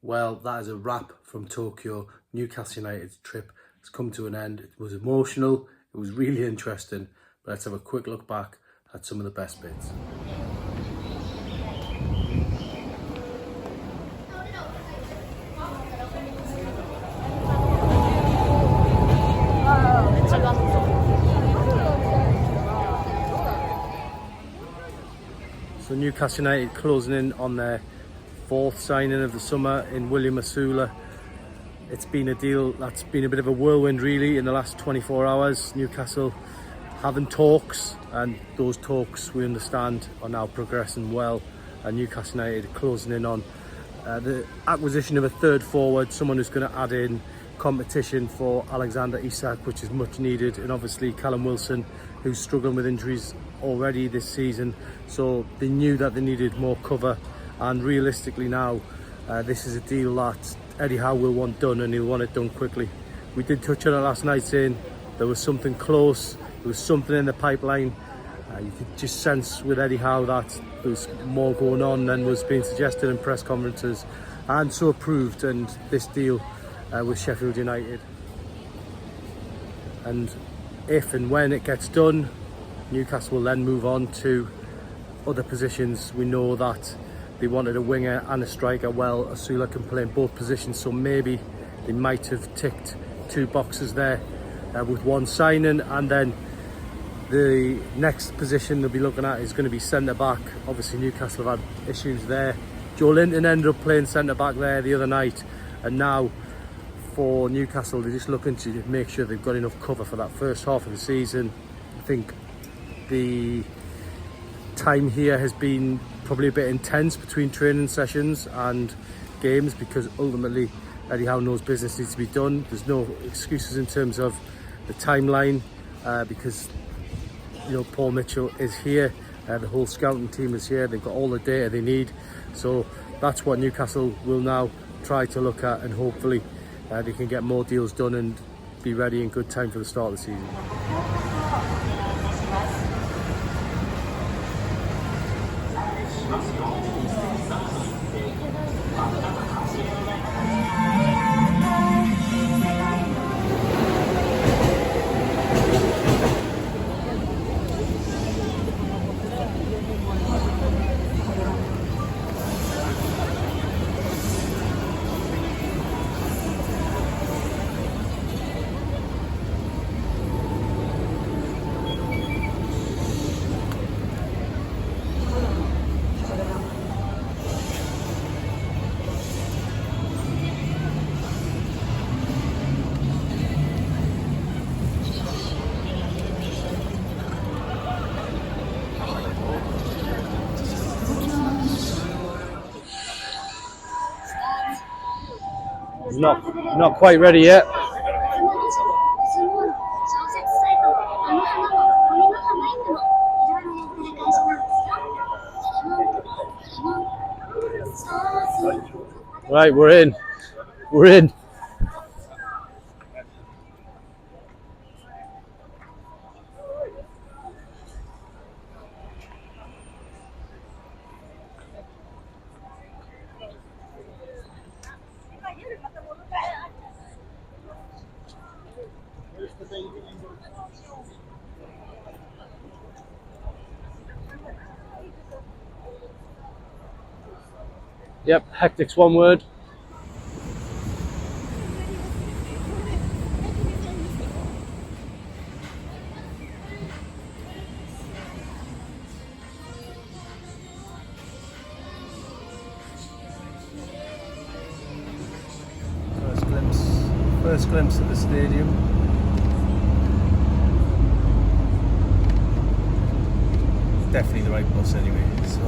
Well, that is a wrap from Tokyo. Newcastle United's trip has come to an end. It was emotional, it was really interesting, but let's have a quick look back at some of the best bits. So Newcastle United closing in on their fourth signing of the summer in William Asula. It's been a deal that's been a bit of a whirlwind really in the last 24 hours. Newcastle having talks, and those talks we understand are now progressing well, and Newcastle United closing in on the acquisition of a third forward, someone who's going to add in competition for Alexander Isak, which is much needed, and obviously Callum Wilson, who's struggling with injuries already this season. So they knew that they needed more cover, and realistically now this is a deal that Eddie Howe will want done, and he'll want it done quickly. We did touch on it last night, saying there was something close, there was something in the pipeline. You could just sense with Eddie Howe that there was more going on than was being suggested in press conferences, and so approved. And this deal with Sheffield United, and if and when it gets done, Newcastle will then move on to other positions. We know that they wanted a winger and a striker. Well, Asula can play in both positions, so maybe they might have ticked two boxes there with one signing. And then the next position they'll be looking at is going to be centre back. Obviously Newcastle have had issues there. Joe Linton ended up playing centre back there the other night, and now for Newcastle they're just looking to make sure they've got enough cover for that first half of the season. I think the time here has been probably a bit intense between training sessions and games, because ultimately Eddie Howe knows business needs to be done. There's no excuses in terms of the timeline, because Paul Mitchell is here, the whole scouting team is here, they've got all the data they need. So that's what Newcastle will now try to look at, and hopefully they can get more deals done and be ready in good time for the start of the season. Not quite ready yet. Right, we're in. Yep, hectic's one word. First glimpse of the stadium. Definitely the right bus anyway, so.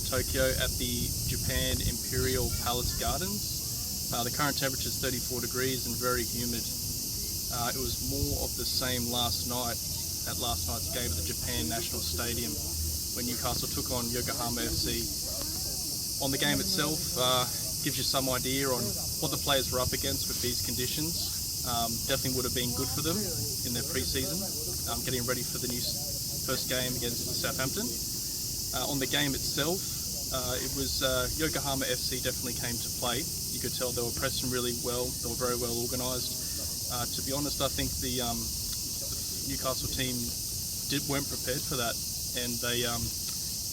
Tokyo at the Japan Imperial Palace Gardens. The current temperature is 34 degrees and very humid. It was more of the same last night at last night's game at the Japan National Stadium when Newcastle took on Yokohama FC. On the game itself, gives you some idea on what the players were up against with these conditions. Definitely would have been good for them in their pre-season, getting ready for the new first game against Southampton. On the game itself, it was Yokohama FC definitely came to play. You could tell they were pressing really well. They were very well organised. To be honest, I think the Newcastle team weren't prepared for that, and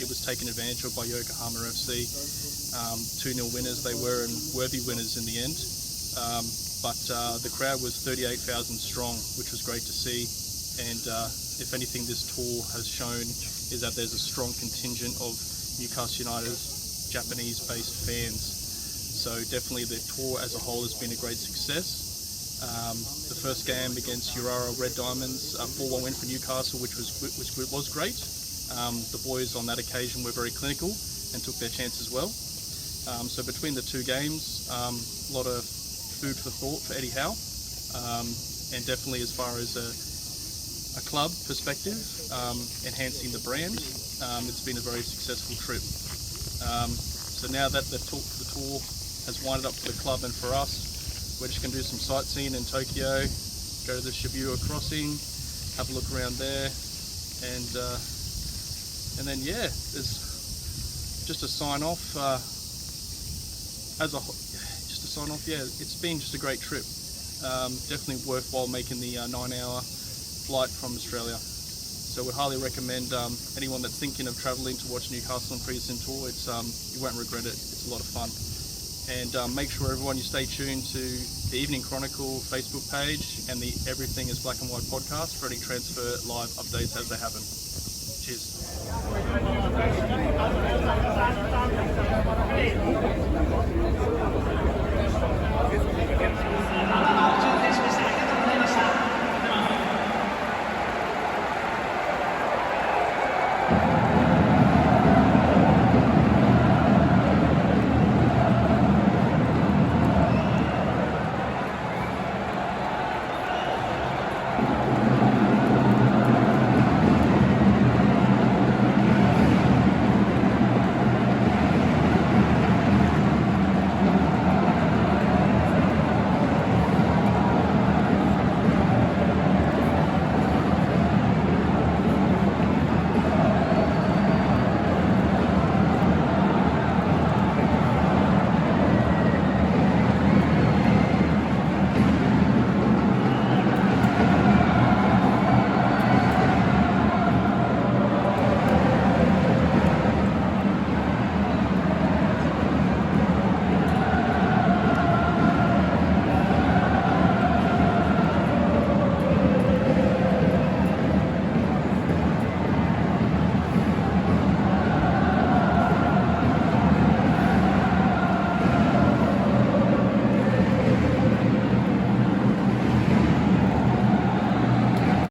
it was taken advantage of by Yokohama FC. 2-0 winners they were, and worthy winners in the end. But the crowd was 38,000 strong, which was great to see. And if anything this tour has shown is that there's a strong contingent of Newcastle United's Japanese-based fans. So definitely the tour as a whole has been a great success. The first game against Urawa Red Diamonds, a 4-1 win for Newcastle, which was great. The boys on that occasion were very clinical and took their chances well. So between the two games, a lot of food for thought for Eddie Howe, and definitely as far as a club perspective, enhancing the brand, it's been a very successful trip. So now that the tour has winded up for the club and for us, we're just going to do some sightseeing in Tokyo, go to the Shibuya crossing, have a look around there, and then yeah, there's just a sign off. It's been just a great trip. Definitely worthwhile making the 9-hour flight from Australia. So we'd highly recommend anyone that's thinking of travelling to watch Newcastle and pre-season tour. It's you won't regret it. It's a lot of fun. And make sure everyone you stay tuned to the Evening Chronicle Facebook page and the Everything is Black and White podcast for any transfer live updates as they happen. Cheers.